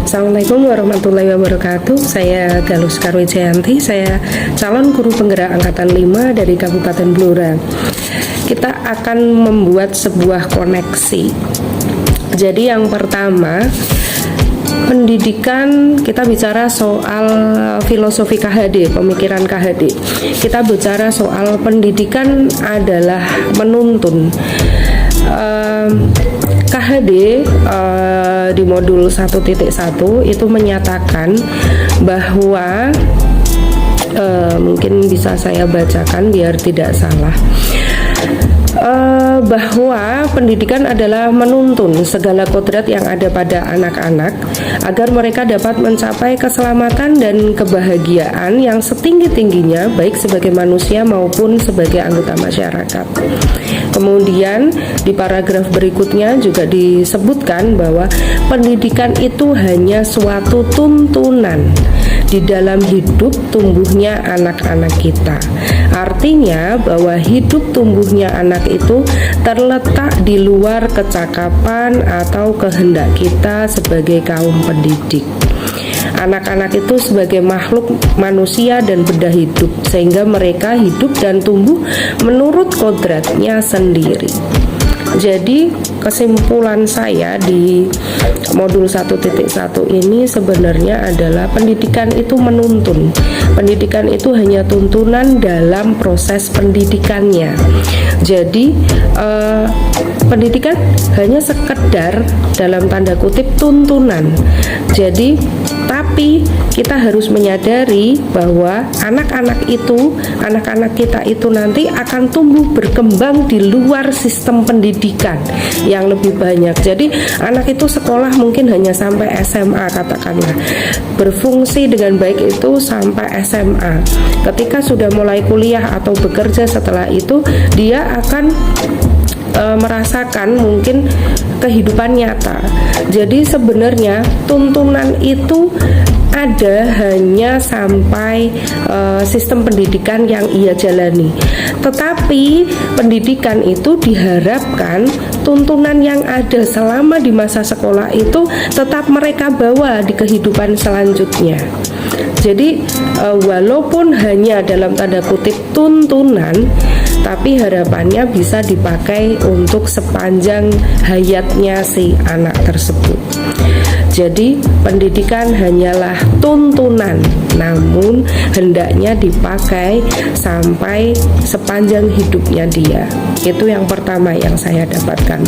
Assalamualaikum warahmatullahi wabarakatuh. Saya Galus Karwijayanti, saya calon guru penggerak angkatan 5 dari Kabupaten Blora. Kita akan membuat sebuah koneksi. Jadi yang pertama, pendidikan, kita bicara soal filosofi KHD, pemikiran KHD. Kita bicara soal pendidikan adalah menuntun. KHD di modul 1.1 itu menyatakan bahwa mungkin bisa saya bacakan biar tidak salah, bahwa pendidikan adalah menuntun segala kodrat yang ada pada anak-anak agar mereka dapat mencapai keselamatan dan kebahagiaan yang setinggi-tingginya, baik sebagai manusia maupun sebagai anggota masyarakat. Kemudian di paragraf berikutnya juga disebutkan bahwa pendidikan itu hanya suatu tuntunan di dalam hidup tumbuhnya anak-anak kita. Artinya bahwa hidup tumbuhnya anak itu terletak di luar kecakapan atau kehendak kita sebagai kaum pendidik. Anak-anak itu sebagai makhluk manusia dan benda hidup, sehingga mereka hidup dan tumbuh menurut kodratnya sendiri. Jadi kesimpulan saya di modul 1.1 ini sebenarnya adalah pendidikan itu menuntun. Pendidikan itu hanya tuntunan dalam proses pendidikannya. Jadi pendidikan hanya sekedar dalam tanda kutip tuntunan. Jadi tapi kita harus menyadari bahwa anak-anak kita itu nanti akan tumbuh berkembang di luar sistem pendidikan yang lebih banyak. Jadi anak itu sekolah mungkin hanya sampai SMA katakanlah, berfungsi dengan baik itu sampai SMA. Ketika sudah mulai kuliah atau bekerja setelah itu, dia akan merasakan mungkin kehidupan nyata. Jadi sebenarnya tuntunan itu ada hanya sampai sistem pendidikan yang ia jalani. Tetapi pendidikan itu diharapkan tuntunan yang ada selama di masa sekolah itu tetap mereka bawa di kehidupan selanjutnya. Jadi walaupun hanya dalam tanda kutip tuntunan, tapi harapannya bisa dipakai untuk sepanjang hayatnya si anak tersebut. Jadi pendidikan hanyalah tuntunan, namun hendaknya dipakai sampai sepanjang hidupnya dia. Itu yang pertama yang saya dapatkan.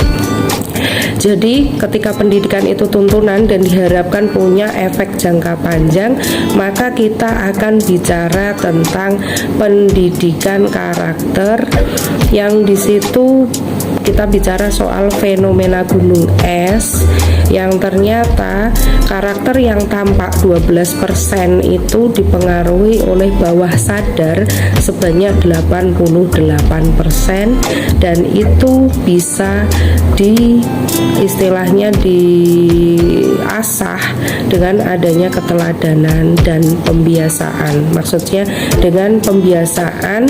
Jadi ketika pendidikan itu tuntunan dan diharapkan punya efek jangka panjang, maka kita akan bicara tentang pendidikan karakter, yang di situ kita bicara soal fenomena gunung es yang ternyata karakter yang tampak 12% itu dipengaruhi oleh bawah sadar sebanyak 88%, dan itu bisa istilahnya diasah dengan adanya keteladanan dan pembiasaan. Maksudnya dengan pembiasaan,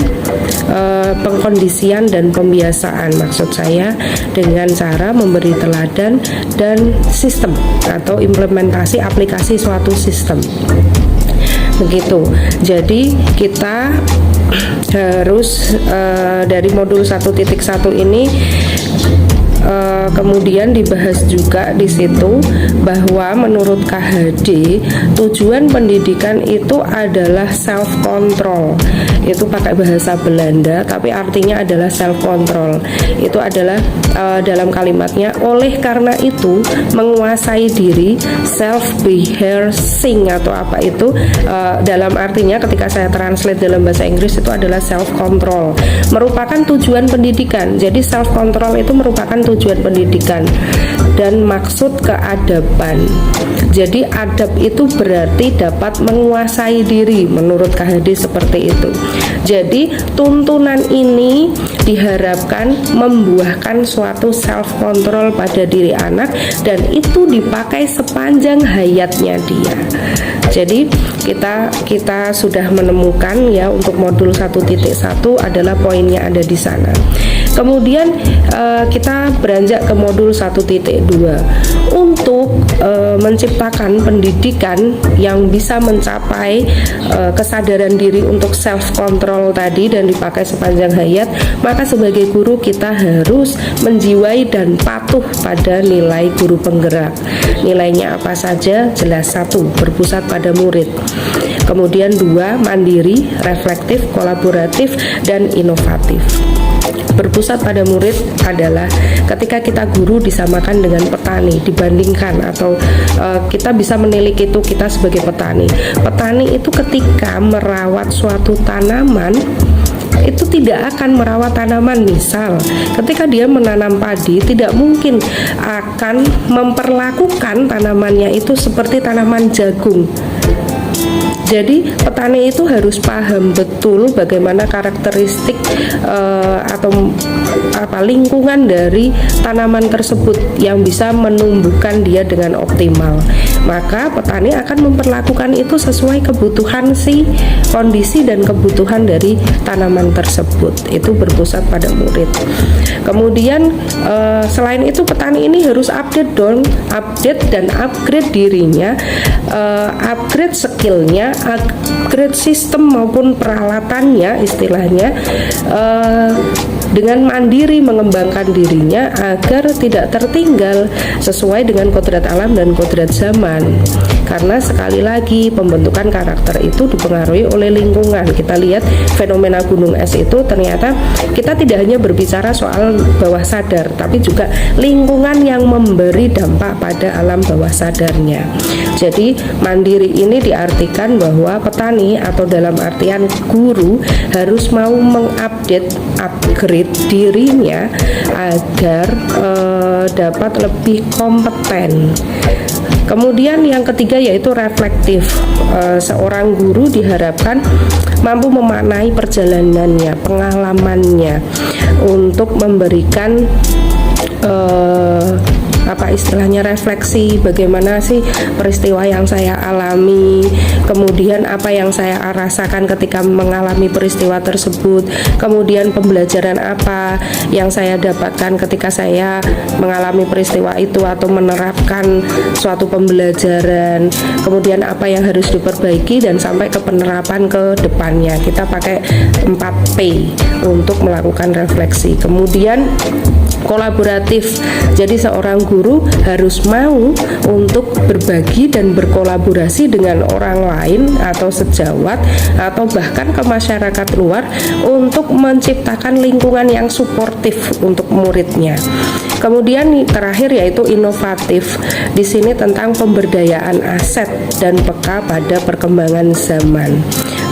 pengkondisian dan pembiasaan, maksud saya dengan cara memberi teladan dan sistem atau implementasi aplikasi suatu sistem. Begitu. Jadi kita harus dari modul 1.1 ini kemudian dibahas juga di situ bahwa menurut KHD tujuan pendidikan itu adalah self control. Itu pakai bahasa Belanda tapi artinya adalah self control. Itu adalah dalam kalimatnya, oleh karena itu menguasai diri, self behearsing atau apa itu, dalam artinya ketika saya translate dalam bahasa Inggris itu adalah self control, merupakan tujuan pendidikan. Jadi self control itu merupakan tujuan pendidikan dan maksud keadaban. Jadi adab itu berarti dapat menguasai diri menurut KHD seperti itu. Jadi tuntunan ini diharapkan membuahkan suatu self control pada diri anak dan itu dipakai sepanjang hayatnya dia. Jadi kita sudah menemukan ya untuk modul 1.1 adalah poinnya ada di sana. Kemudian kita beranjak ke modul 1.2. Untuk menciptakan pendidikan yang bisa mencapai kesadaran diri untuk self control tadi dan dipakai sepanjang hayat, maka sebagai guru kita harus menjiwai dan patuh pada nilai guru penggerak. Nilainya apa saja? Jelas. 1, berpusat pada murid. Kemudian 2, mandiri, reflektif, kolaboratif, dan inovatif. Berpusat pada murid adalah ketika kita guru disamakan dengan petani, dibandingkan atau kita bisa menilik itu kita sebagai petani. Petani itu ketika merawat suatu tanaman itu tidak akan merawat tanaman. Misal ketika dia menanam padi, tidak mungkin akan memperlakukan tanamannya itu seperti tanaman jagung. Jadi petani itu harus paham betul bagaimana karakteristik atau lingkungan dari tanaman tersebut yang bisa menumbuhkan dia dengan optimal. Maka petani akan memperlakukan itu sesuai kebutuhan kondisi dan kebutuhan dari tanaman tersebut. Itu berpusat pada murid. Kemudian selain itu petani ini harus update dan upgrade dirinya, upgrade skillnya, upgrade sistem maupun peralatannya istilahnya, dengan mandiri mengembangkan dirinya agar tidak tertinggal sesuai dengan kodrat alam dan kodrat zaman. Karena sekali lagi pembentukan karakter itu dipengaruhi oleh lingkungan. Kita lihat fenomena gunung es itu ternyata kita tidak hanya berbicara soal bawah sadar, tapi juga lingkungan yang memberi dampak pada alam bawah sadarnya. Jadi mandiri ini diartikan bahwa petani atau dalam artian guru harus mau upgrade dirinya agar dapat lebih kompeten. Kemudian yang ketiga yaitu reflektif. Seorang guru diharapkan mampu memaknai perjalanannya, pengalamannya untuk memberikan refleksi, bagaimana sih peristiwa yang saya alami, kemudian apa yang saya rasakan ketika mengalami peristiwa tersebut, kemudian pembelajaran apa yang saya dapatkan ketika saya mengalami peristiwa itu atau menerapkan suatu pembelajaran, kemudian apa yang harus diperbaiki dan sampai ke penerapan ke depannya. Kita pakai 4P untuk melakukan refleksi. Kemudian kolaboratif. Jadi seorang guru harus mau untuk berbagi dan berkolaborasi dengan orang lain atau sejawat atau bahkan ke masyarakat luar untuk menciptakan lingkungan yang suportif untuk muridnya. Kemudian terakhir yaitu inovatif. Di sini tentang pemberdayaan aset dan peka pada perkembangan zaman.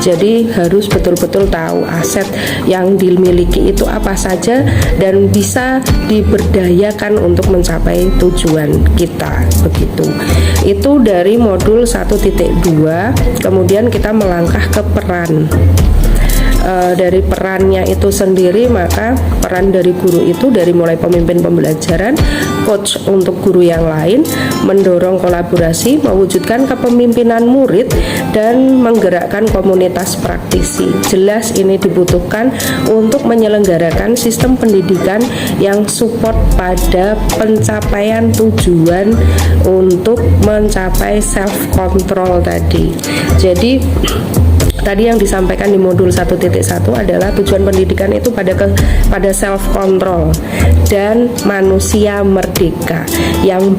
Jadi harus betul-betul tahu aset yang dimiliki itu apa saja dan bisa diberdayakan untuk mencapai tujuan kita, begitu. Itu dari modul 1.2. Kemudian kita melangkah ke peran. Dari perannya itu sendiri, maka peran dari guru itu dari mulai pemimpin pembelajaran, coach untuk guru yang lain, mendorong kolaborasi, mewujudkan kepemimpinan murid, dan menggerakkan komunitas praktisi. Jelas ini dibutuhkan untuk menyelenggarakan sistem pendidikan yang support pada pencapaian tujuan untuk mencapai self control tadi. Jadi tadi yang disampaikan di modul 1.1 adalah tujuan pendidikan itu pada self control dan manusia merdeka yang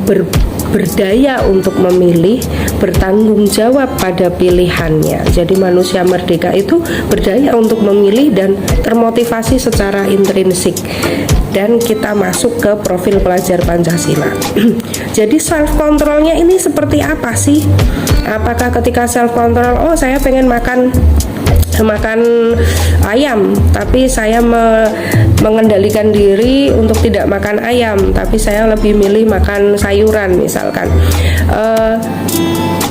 berdaya untuk memilih, bertanggung jawab pada pilihannya. Jadi manusia merdeka itu berdaya untuk memilih dan termotivasi secara intrinsik. Dan kita masuk ke profil pelajar Pancasila. Jadi self controlnya ini seperti apa sih? Apakah ketika self control, oh saya pengen makan ayam, tapi saya mengendalikan diri untuk tidak makan ayam, tapi saya lebih milih makan sayuran misalkan.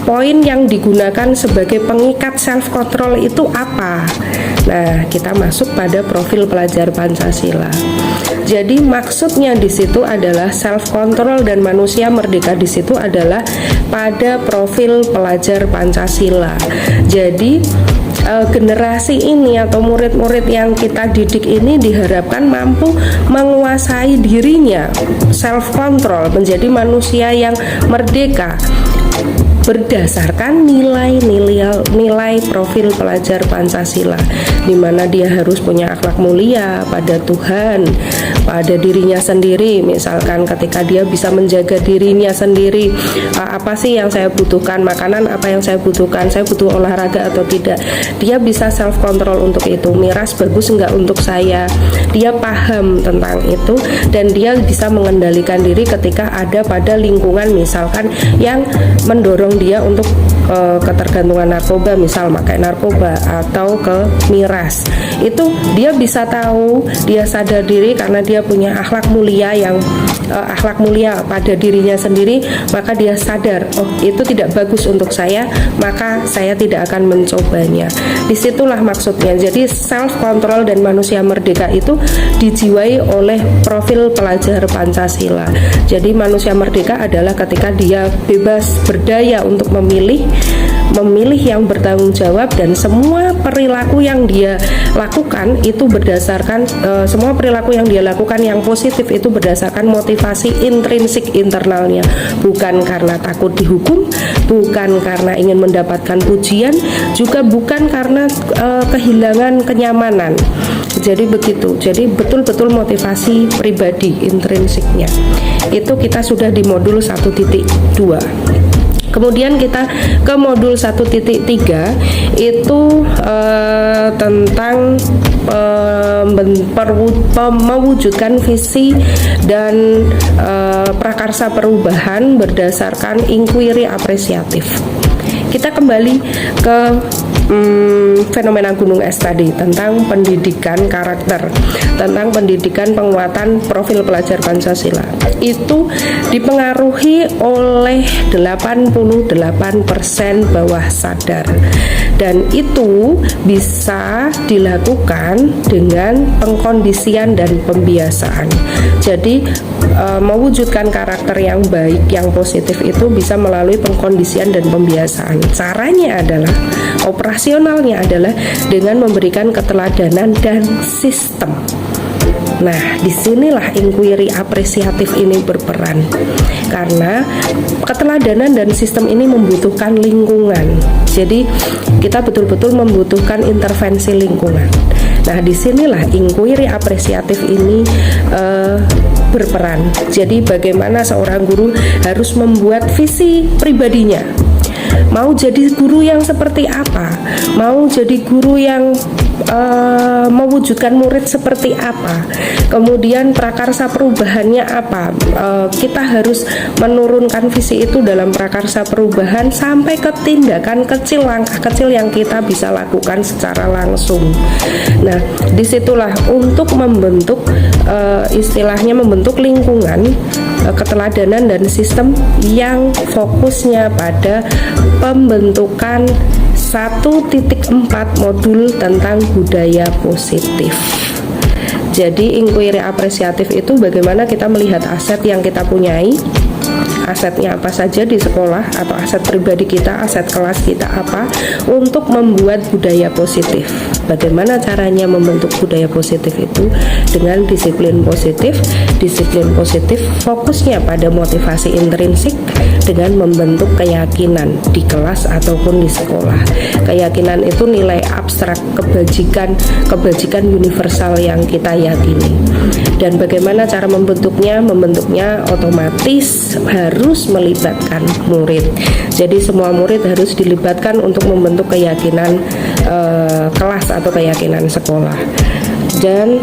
Poin yang digunakan sebagai pengikat self control itu apa? Nah, kita masuk pada profil pelajar Pancasila. Jadi maksudnya di situ adalah self control dan manusia merdeka di situ adalah pada profil pelajar Pancasila. Jadi generasi ini atau murid-murid yang kita didik ini diharapkan mampu menguasai dirinya, self control, menjadi manusia yang merdeka berdasarkan nilai profil pelajar Pancasila, di mana dia harus punya akhlak mulia pada Tuhan, pada dirinya sendiri. Misalkan ketika dia bisa menjaga dirinya sendiri, apa sih yang saya butuhkan, makanan apa yang saya butuhkan, saya butuh olahraga atau tidak, dia bisa self control untuk itu. Miras bagus enggak untuk saya, dia paham tentang itu, dan dia bisa mengendalikan diri ketika ada pada lingkungan misalkan yang mendorong dia untuk ketergantungan narkoba, misal pakai narkoba atau ke miras. Itu dia bisa tahu, dia sadar diri karena dia punya akhlak mulia pada dirinya sendiri, maka dia sadar, oh itu tidak bagus untuk saya, maka saya tidak akan mencobanya. Disitulah maksudnya. Jadi self control dan manusia merdeka itu dijiwai oleh profil pelajar Pancasila. Jadi manusia merdeka adalah ketika dia bebas berdaya untuk memilih yang bertanggung jawab, dan semua perilaku yang dia lakukan itu berdasarkan semua perilaku yang dia lakukan yang positif itu berdasarkan motivasi intrinsik internalnya, bukan karena takut dihukum, bukan karena ingin mendapatkan pujian, juga bukan karena kehilangan kenyamanan. Jadi begitu. Jadi betul-betul motivasi pribadi intrinsiknya. Itu kita sudah di modul 1.2. Kemudian kita ke modul 1.3, itu tentang mewujudkan visi dan prakarsa perubahan berdasarkan inquiry apresiatif. Kita kembali ke fenomena gunung es tadi, tentang pendidikan karakter, tentang pendidikan penguatan profil pelajar Pancasila. Itu dipengaruhi oleh 88% bawah sadar, dan itu bisa dilakukan dengan pengkondisian dan pembiasaan. Jadi mewujudkan karakter yang baik, yang positif itu bisa melalui pengkondisian dan pembiasaan. Caranya adalah, operasionalnya adalah dengan memberikan keteladanan dan sistem. Nah, disinilah inquiry apresiatif ini berperan, karena keteladanan dan sistem ini membutuhkan lingkungan. Jadi kita betul-betul membutuhkan intervensi lingkungan. Nah, disinilah inquiry apresiatif ini berperan. Jadi bagaimana seorang guru harus membuat visi pribadinya. Mau jadi guru yang seperti apa? Mau jadi guru yang mewujudkan murid seperti apa? Kemudian prakarsa perubahannya apa? Kita harus menurunkan visi itu dalam prakarsa perubahan sampai ke tindakan kecil, langkah kecil yang kita bisa lakukan secara langsung. Nah, disitulah untuk membentuk istilahnya membentuk lingkungan keteladanan dan sistem yang fokusnya pada pembentukan 1.4 modul tentang budaya positif. Jadi inquiry apresiatif itu bagaimana kita melihat aset yang kita punyai, asetnya apa saja di sekolah atau aset pribadi kita, aset kelas kita apa, untuk membuat budaya positif. Bagaimana caranya membentuk budaya positif itu? Dengan disiplin positif. Disiplin positif fokusnya pada motivasi intrinsik dengan membentuk keyakinan di kelas ataupun di sekolah. Keyakinan itu nilai abstrak kebajikan universal yang kita yakini. Dan bagaimana cara membentuknya? Membentuknya otomatis harus melibatkan murid. Jadi semua murid harus dilibatkan untuk membentuk keyakinan kelas atau keyakinan sekolah. Dan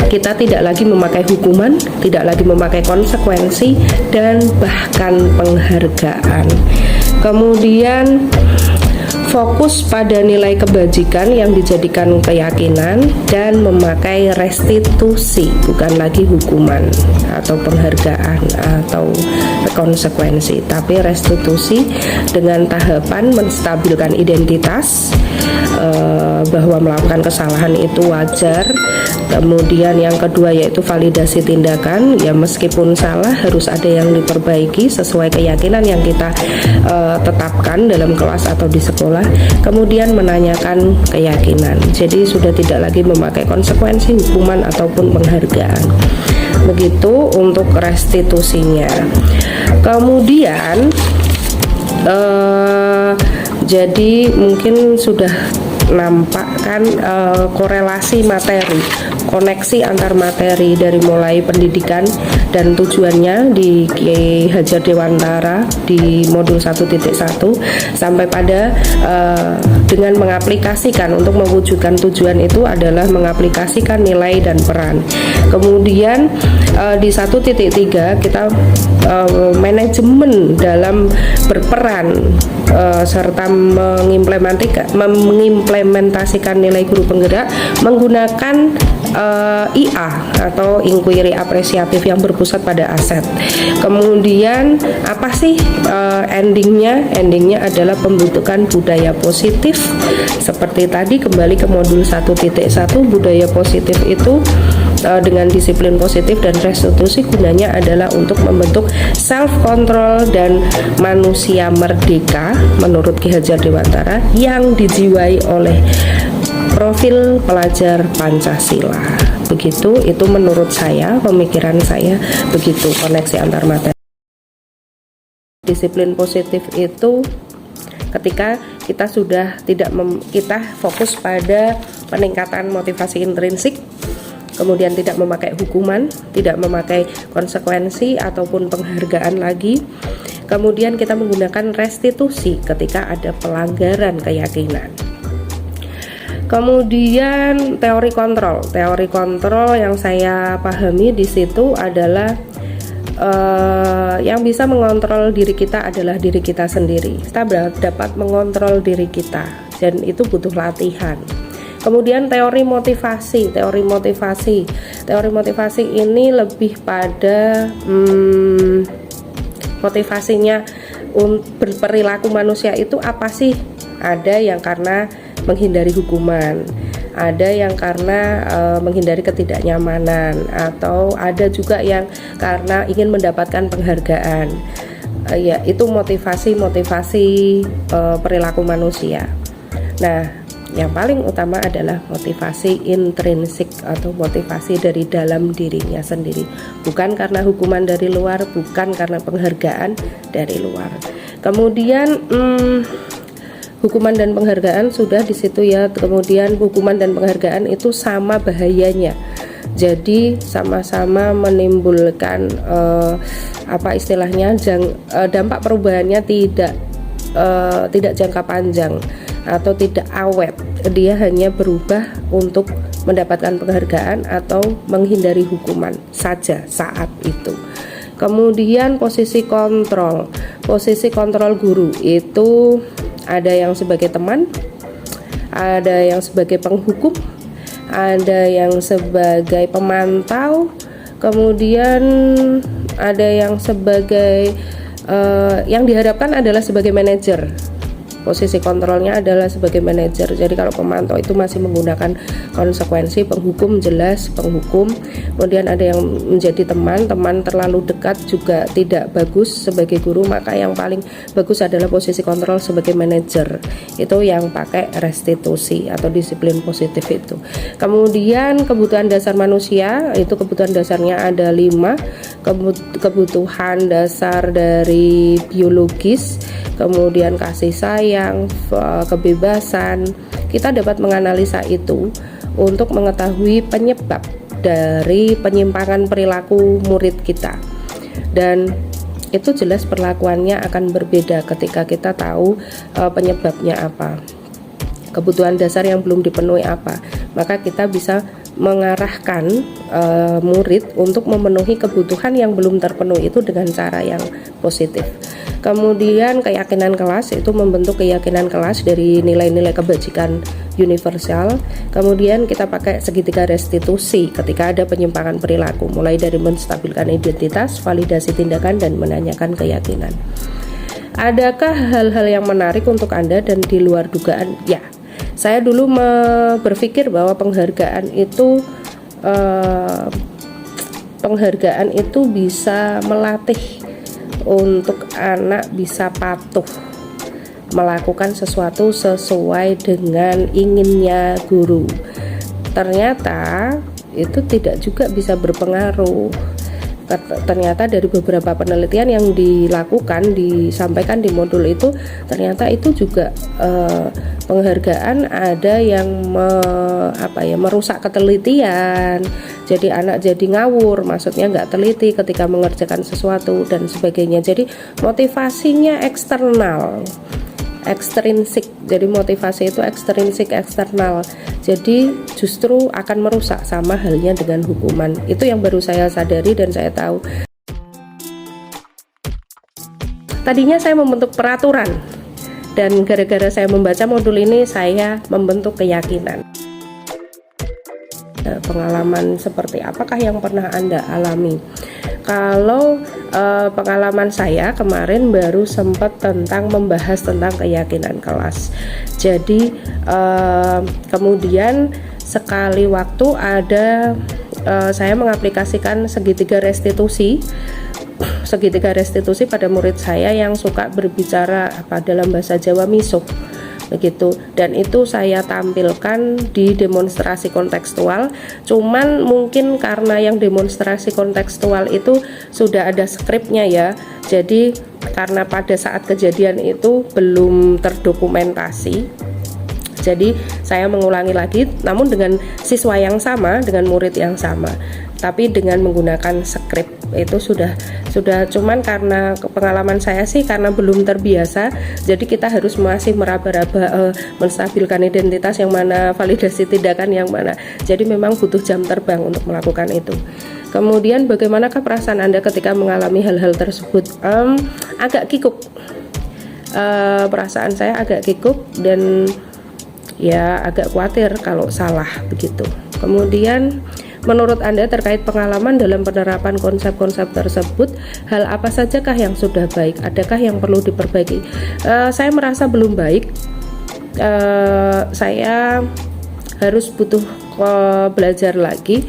kita tidak lagi memakai hukuman, tidak lagi memakai konsekuensi, dan bahkan penghargaan. Kemudian fokus pada nilai kebajikan yang dijadikan keyakinan dan memakai restitusi, bukan lagi hukuman atau penghargaan atau konsekuensi, tapi restitusi dengan tahapan menstabilkan identitas, bahwa melakukan kesalahan itu wajar. Kemudian yang kedua yaitu validasi tindakan, ya meskipun salah harus ada yang diperbaiki sesuai keyakinan yang kita tetapkan dalam kelas atau di sekolah. bawah, kemudian menanyakan keyakinan. Jadi sudah tidak lagi memakai konsekuensi hukuman ataupun penghargaan. Begitu untuk restitusinya. Kemudian jadi mungkin sudah nampak kan korelasi materi, koneksi antar materi dari mulai pendidikan dan tujuannya di Ki Hajar Dewantara di modul 1.1 sampai pada dengan mengaplikasikan, untuk mewujudkan tujuan itu adalah mengaplikasikan nilai dan peran. Kemudian di 1.3 kita manajemen dalam berperan serta mengimplementasikan nilai guru penggerak menggunakan IA atau inquiry apresiatif yang berpusat pada aset. Kemudian apa sih endingnya? Endingnya adalah pembentukan budaya positif. Seperti tadi, kembali ke modul 1.1, budaya positif itu dengan disiplin positif dan restitusi gunanya adalah untuk membentuk self control dan manusia merdeka menurut Ki Hajar Dewantara yang dijiwai oleh profil pelajar Pancasila. Begitu, itu menurut saya, pemikiran saya begitu koneksi antar materi. Disiplin positif itu ketika kita sudah kita fokus pada peningkatan motivasi intrinsik, kemudian tidak memakai hukuman, tidak memakai konsekuensi ataupun penghargaan lagi. Kemudian kita menggunakan restitusi ketika ada pelanggaran keyakinan. Kemudian teori kontrol yang saya pahami di situ adalah yang bisa mengontrol diri kita adalah diri kita sendiri. Kita dapat mengontrol diri kita dan itu butuh latihan. Kemudian teori motivasi ini lebih pada motivasinya berperilaku manusia itu apa sih? Ada yang karena menghindari hukuman, ada yang karena menghindari ketidaknyamanan, atau ada juga yang karena ingin mendapatkan penghargaan. Ya, itu motivasi perilaku manusia. Nah, yang paling utama adalah motivasi intrinsik atau motivasi dari dalam dirinya sendiri, bukan karena hukuman dari luar, bukan karena penghargaan dari luar. Kemudian hukuman dan penghargaan sudah di situ ya. Kemudian hukuman dan penghargaan itu sama bahayanya. Jadi sama-sama menimbulkan dampak perubahannya tidak jangka panjang atau tidak awet. Dia hanya berubah untuk mendapatkan penghargaan atau menghindari hukuman saja saat itu. Kemudian posisi kontrol guru itu ada yang sebagai teman, ada yang sebagai penghukum, ada yang sebagai pemantau, kemudian ada yang sebagai yang diharapkan adalah sebagai manajer. Posisi kontrolnya adalah sebagai manajer. Jadi kalau pemantau itu masih menggunakan konsekuensi, penghukum jelas penghukum. Kemudian ada yang menjadi teman terlalu dekat juga tidak bagus sebagai guru, maka yang paling bagus adalah posisi kontrol sebagai manajer. Itu yang pakai restitusi atau disiplin positif itu. Kemudian kebutuhan dasar manusia, itu kebutuhan dasarnya ada 5. Kebutuhan dasar dari biologis, kemudian kasih sayang, kebebasan. Kita dapat menganalisa itu untuk mengetahui penyebab dari penyimpangan perilaku murid kita, dan itu jelas perlakuannya akan berbeda ketika kita tahu penyebabnya apa, kebutuhan dasar yang belum dipenuhi apa, maka kita bisa mengarahkan murid untuk memenuhi kebutuhan yang belum terpenuhi itu dengan cara yang positif. Kemudian keyakinan kelas itu membentuk keyakinan kelas dari nilai-nilai kebajikan universal. Kemudian kita pakai segitiga restitusi ketika ada penyimpangan perilaku, mulai dari menstabilkan identitas, validasi tindakan, dan menanyakan keyakinan. Adakah hal-hal yang menarik untuk Anda dan di luar dugaan? Ya, saya dulu berpikir bahwa penghargaan itu bisa melatih untuk anak bisa patuh melakukan sesuatu sesuai dengan inginnya guru. Ternyata itu tidak juga bisa berpengaruh. Ternyata dari beberapa penelitian yang disampaikan di modul itu, ternyata itu juga penghargaan ada yang merusak ketelitian. Jadi anak jadi ngawur, maksudnya nggak teliti ketika mengerjakan sesuatu dan sebagainya. Jadi motivasinya eksternal, ekstrinsik. Jadi motivasi itu ekstrinsik, eksternal. Jadi justru akan merusak, sama halnya dengan hukuman. Itu yang baru saya sadari dan saya tahu. Tadinya saya membentuk peraturan, dan gara-gara saya membaca modul ini saya membentuk keyakinan. Pengalaman seperti apakah yang pernah Anda alami? Kalau pengalaman saya kemarin baru sempat membahas tentang keyakinan kelas. Jadi kemudian sekali waktu saya mengaplikasikan segitiga restitusi pada murid saya yang suka berbicara dalam bahasa Jawa misuk begitu, dan itu saya tampilkan di demonstrasi kontekstual. Cuman mungkin karena yang demonstrasi kontekstual itu sudah ada skripnya ya, jadi karena pada saat kejadian itu belum terdokumentasi, jadi saya mengulangi lagi, namun dengan siswa yang sama, dengan murid yang sama, tapi dengan menggunakan skrip. Itu sudah cuman karena pengalaman saya sih karena belum terbiasa, jadi kita harus masih meraba-raba menstabilkan identitas yang mana, validasi tindakan yang mana. Jadi memang butuh jam terbang untuk melakukan itu. Kemudian bagaimanakah perasaan Anda ketika mengalami hal-hal tersebut? Agak kikuk. Perasaan saya agak kikuk dan ya agak khawatir kalau salah begitu. Kemudian menurut Anda terkait pengalaman dalam penerapan konsep-konsep tersebut, hal apa sajakah yang sudah baik? Adakah yang perlu diperbaiki? Saya merasa belum baik. Saya harus butuh belajar lagi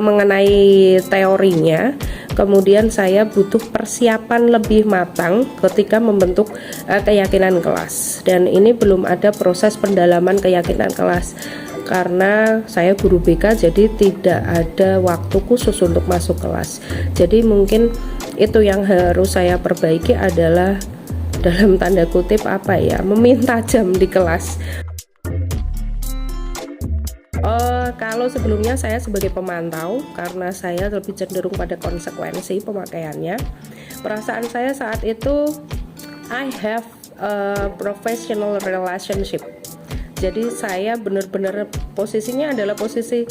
mengenai teorinya. Kemudian saya butuh persiapan lebih matang ketika membentuk keyakinan kelas. Dan ini belum ada proses pendalaman keyakinan kelas, karena saya guru BK, jadi tidak ada waktu khusus untuk masuk kelas. Jadi mungkin itu yang harus saya perbaiki adalah dalam tanda kutip meminta jam di kelas. Kalau sebelumnya saya sebagai pemantau, karena saya lebih cenderung pada konsekuensi pemakaiannya, perasaan saya saat itu I have a professional relationship. Jadi saya benar-benar posisinya adalah posisi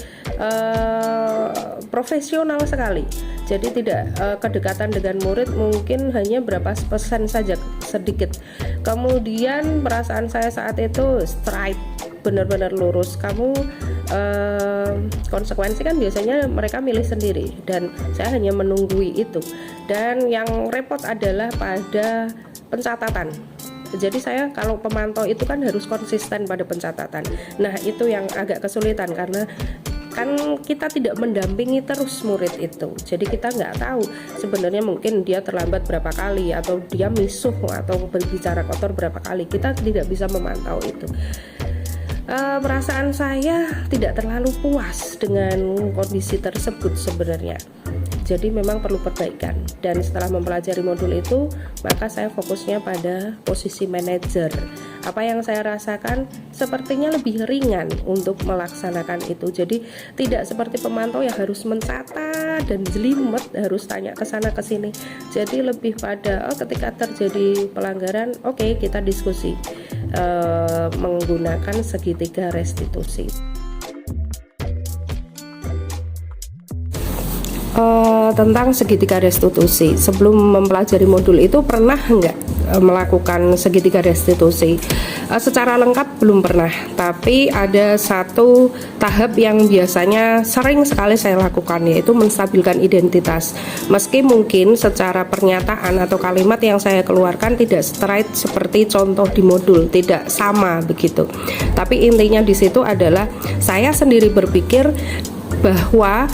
profesional sekali. Jadi tidak kedekatan dengan murid mungkin hanya berapa persen saja, sedikit. Kemudian perasaan saya saat itu straight, benar-benar lurus. Kamu konsekuensi kan biasanya mereka milih sendiri, dan saya hanya menunggui itu. Dan yang repot adalah pada pencatatan. Jadi saya kalau pemantau itu kan harus konsisten pada pencatatan. Nah itu yang agak kesulitan, karena kan kita tidak mendampingi terus murid itu. Jadi kita nggak tahu sebenarnya mungkin dia terlambat berapa kali, atau dia misuh atau berbicara kotor berapa kali. Kita tidak bisa memantau itu. Perasaan saya tidak terlalu puas dengan kondisi tersebut sebenarnya. Jadi memang perlu perbaikan. Dan setelah mempelajari modul itu, maka saya fokusnya pada posisi manajer. Apa yang saya rasakan sepertinya lebih ringan untuk melaksanakan itu. Jadi tidak seperti pemantau yang harus mencatat dan jelimet, harus tanya ke sana ke sini. Jadi lebih pada ketika terjadi pelanggaran, oke, kita diskusi menggunakan segitiga restitusi. Tentang segitiga restitusi, sebelum mempelajari modul itu pernah nggak melakukan segitiga restitusi? Secara lengkap belum pernah, tapi ada satu tahap yang biasanya sering sekali saya lakukan, yaitu menstabilkan identitas. Meski mungkin secara pernyataan atau kalimat yang saya keluarkan tidak straight seperti contoh di modul, tidak sama begitu, tapi intinya di situ adalah saya sendiri berpikir bahwa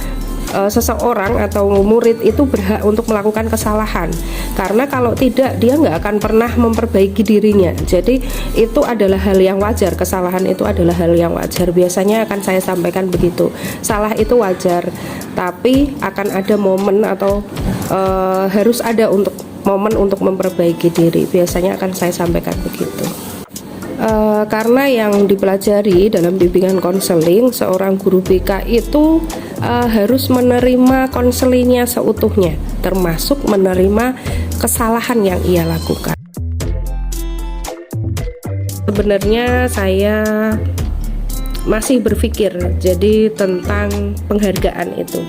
seseorang atau murid itu berhak untuk melakukan kesalahan, karena kalau tidak dia nggak akan pernah memperbaiki dirinya. Jadi itu adalah hal yang wajar, kesalahan itu adalah hal yang wajar. Biasanya akan saya sampaikan begitu, salah itu wajar, tapi akan ada momen atau harus ada untuk momen untuk memperbaiki diri. Biasanya akan saya sampaikan begitu. Karena yang dipelajari dalam bimbingan konseling, seorang guru BK itu harus menerima konselingnya seutuhnya, termasuk menerima kesalahan yang ia lakukan. Sebenarnya saya masih berpikir jadi tentang penghargaan itu,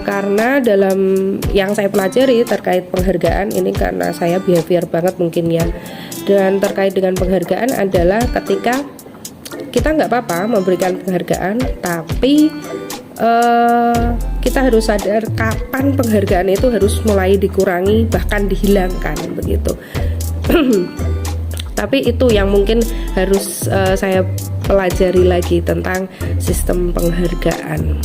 karena dalam yang saya pelajari terkait penghargaan ini, karena saya behavior banget mungkin ya, dan terkait dengan penghargaan adalah ketika kita nggak apa-apa memberikan penghargaan, tapi kita harus sadar kapan penghargaan itu harus mulai dikurangi bahkan dihilangkan begitu. Tapi itu yang mungkin harus saya pelajari lagi tentang sistem penghargaan.